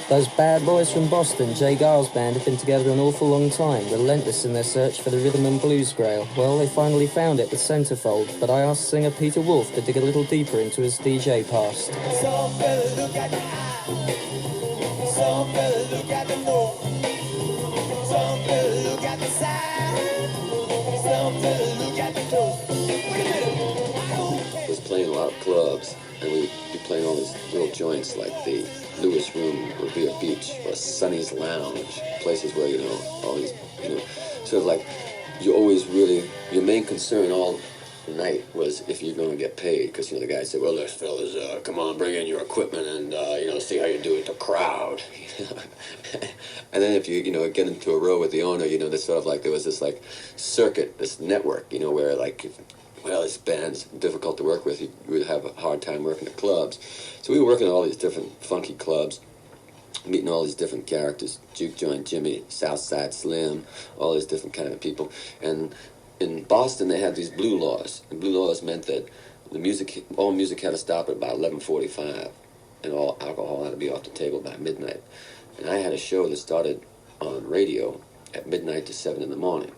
Those bad boys from Boston, Jay Giles Band, have been together an awful long time, relentless in their search for the rhythm and blues grail. Well, they finally found it with Centerfold, but I asked singer Peter Wolf to dig a little deeper into his DJ past. Some fellas look at the eye, some fellas look at the north, some fellas look at the side, some fellas look at the toe. Wait a minute. I was playing a lot of clubs, and we'd be playing all these little joints like the Lewis Room or Revere Beach or Sonny's Lounge, places where, all these, sort of like, you always really, your main concern all night was if you're going to get paid, because, the guy said, well, let's fellas, come on, bring in your equipment and, see how you do with the crowd. And then if you, get into a row with the owner, there's sort of like, there was this, like, circuit, this network, where, like, well, this band's difficult to work with. You would have a hard time working at clubs. So we were working at all these different funky clubs, meeting all these different characters, Juke Joint Jimmy, Southside Slim, all these different kind of people. And in Boston, they had these blue laws. And blue laws meant that all music had to stop at about 11:45, and all alcohol had to be off the table by midnight. And I had a show that started on radio at midnight to 7 in the morning.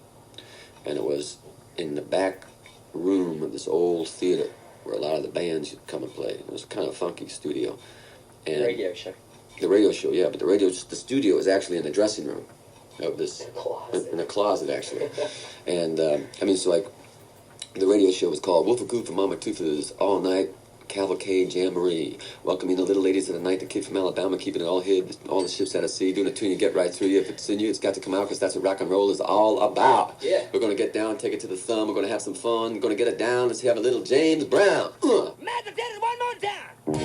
And it was in the back room of this old theater where a lot of the bands would come and play. It was kind of a funky studio. And radio show. The radio show, yeah, but the studio was actually in the dressing room of this, in a closet actually. And so like the radio show was called Wolf Goof for Mama Toothless All Night Cavalcade Jamboree, welcoming the little ladies of the night, the kid from Alabama, keeping it all hid, all the ships out at sea, doing a tune you get right through you. If it's in you, it's got to come out, because that's what rock and roll is all about. Yeah. We're going to get down, take it to the thumb, we're going to have some fun, we're going to get it down, let's have a little James Brown. Magic did it one more time. Woo!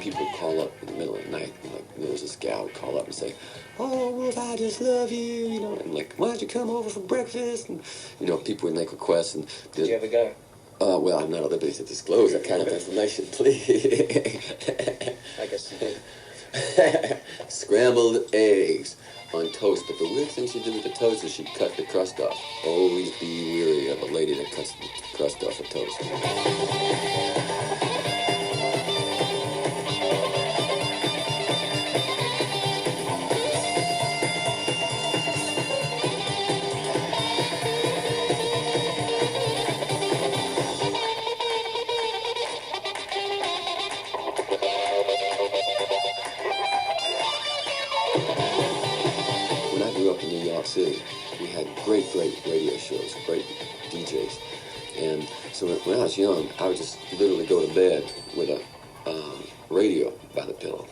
People would call up in the middle of the night, and like, there was this gal would call up and say, oh, Wolf, I just love you, and like, why don't you come over for breakfast? And, people would make requests. And did you ever go? Well, I'm not at liberty to disclose that kind of information, please. I guess you did. Scrambled eggs on toast, but the weird thing she did with the toast is she cut the crust off. Always be weary of a lady that cuts the crust off a toast. City. We had great radio shows, great DJs. And so when I was young, I would just literally go to bed with a radio by the pillow.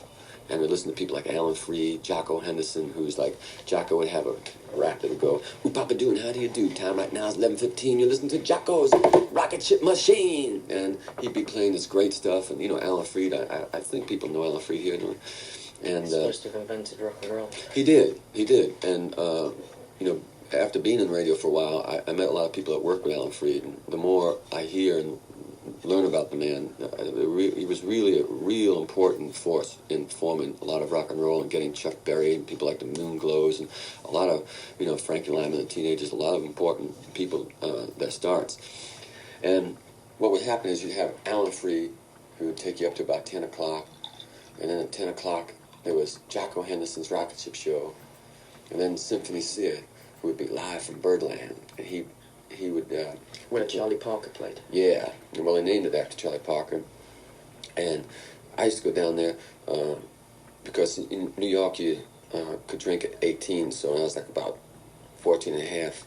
And we'd listen to people like Alan Freed, Jocko Henderson, who's like, Jocko would have a rap that would go, ooh, Papa Doon, how do you do? Time right now is 11:15. You're listening to Jocko's Rocket Ship Machine. And he'd be playing this great stuff. And, Alan Freed, I think people know Alan Freed here. And he's supposed to have invented rock and roll. He did. And, after being in radio for a while, I met a lot of people that worked with Alan Freed. And the more I hear and learn about the man, he was really a real important force in forming a lot of rock and roll and getting Chuck Berry and people like the Moonglows and a lot of, Frankie Lyman and the Teenagers, a lot of important people, their starts. And what would happen is you'd have Alan Freed, who would take you up to about 10 o'clock, and then at 10 o'clock, there was Jocko Henderson's Rocket Ship Show, and then Symphony Sid, who would be live from Birdland, and he would... where Charlie Parker played. Yeah, well, they named it after Charlie Parker, and I used to go down there because in New York you could drink at 18, so when I was like about 14 and a half,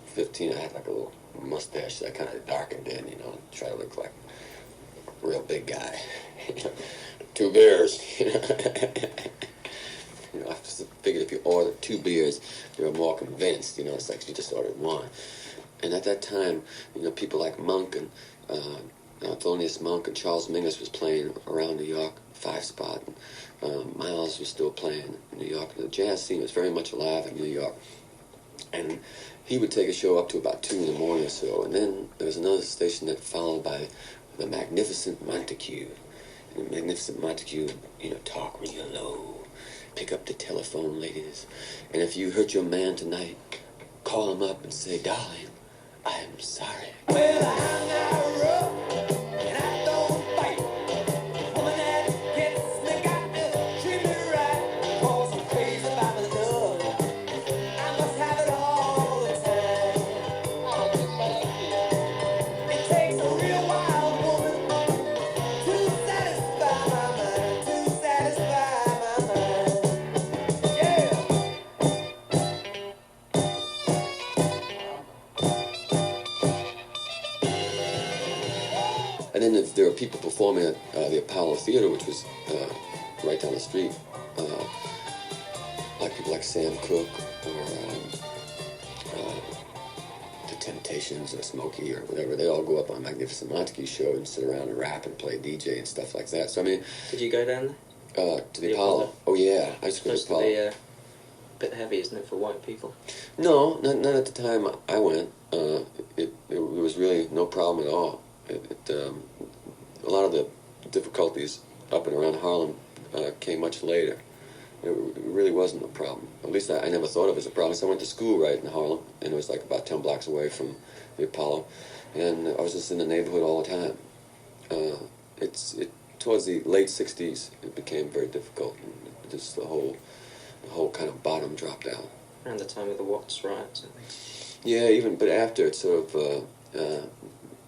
15, I had like a little mustache that I kind of darkened in, try to look like a real big guy. 2 beers. I just figured if you ordered 2 beers, you were more convinced. It's like you just ordered 1. And at that time, people like Monk and Thelonious Monk and Charles Mingus was playing around New York, 5 Spot. And, Miles was still playing in New York. The jazz scene was very much alive in New York. And he would take a show up to about 2 in the morning or so. And then there was another station that followed by the Magnificent Montague. And the Magnificent Montague, talk real low. Pick up the telephone, ladies. And if you hurt your man tonight, call him up and say, darling, I'm sorry. Well, I hung out rough. And then there were people performing at the Apollo Theater, which was right down the street. Like people like Sam Cooke or The Temptations or Smokey or whatever. They all go up on Magnificent Montague show and sit around and rap and play DJ and stuff like that. So I mean, Did you go down there? to the Apollo. Oh yeah, I used to go to Supposed the to Apollo. be a bit heavy, isn't it, for white people? No, not at the time I went. It was really no problem at all. A lot of the difficulties up and around Harlem came much later. It really wasn't a problem. At least I never thought of it as a problem. So I went to school right in Harlem, and it was like about 10 blocks away from the Apollo, and I was just in the neighborhood all the time. Towards the late '60s, it became very difficult. And just the whole kind of bottom dropped out. Around the time of the Watts riots, I think. Yeah, but after it sort of,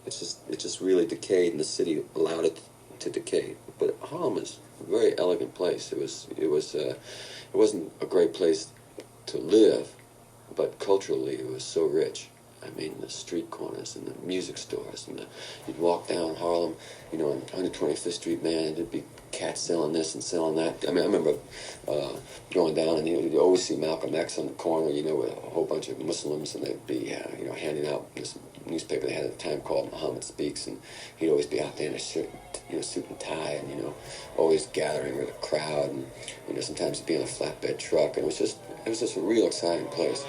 it just really decayed, and the city allowed it to decay. But Harlem is a very elegant place. It wasn't a great place to live, but culturally it was so rich. I mean, the street corners and the music stores, and you'd walk down Harlem, you know, on 125th Street, man, there'd be cats selling this and selling that. I mean, I remember going down, and you'd always see Malcolm X on the corner, you know, with a whole bunch of Muslims, and they'd be, you know, handing out this newspaper they had at the time called Muhammad Speaks, and he'd always be out there in a suit and tie, and, you know, always gathering with a crowd, and, you know, sometimes he'd be on a flatbed truck, and it was just a real exciting place.